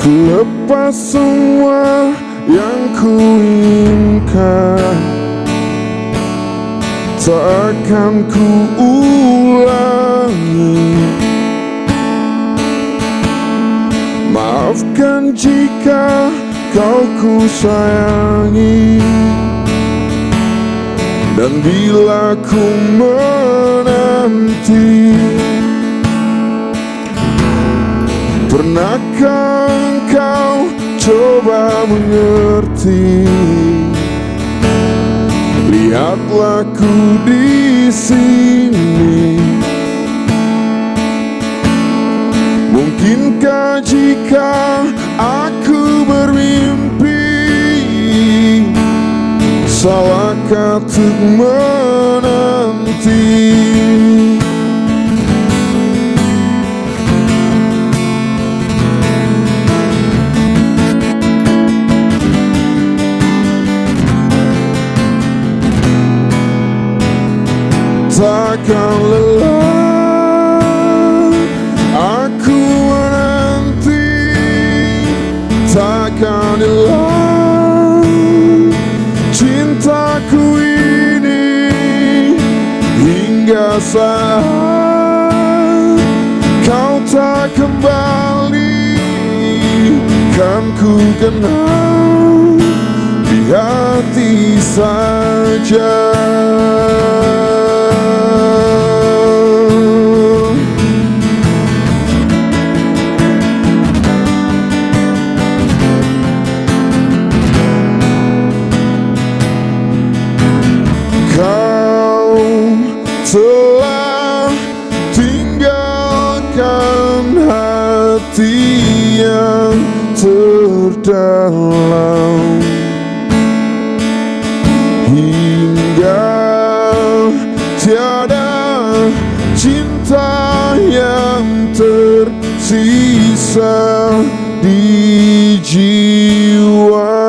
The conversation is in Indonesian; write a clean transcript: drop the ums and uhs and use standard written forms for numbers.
Ku lepas semua yang ku inginkan, tak akan ku ulangi. Maafkan jika kau ku sayangi, dan bila ku menanti, pernahkah engkau coba mengerti? Lihatlah ku di sini. Mungkinkah jika aku bermimpi, salahkah untuk menanti? Takkan lelah aku menanti, takkan lelah cintaku ini, hingga saat kau tak kembali. Kan ku kenal di hati saja. Kau telah tinggalkan hati yang terdalam, hingga tiada cinta yang tersisa di jiwa.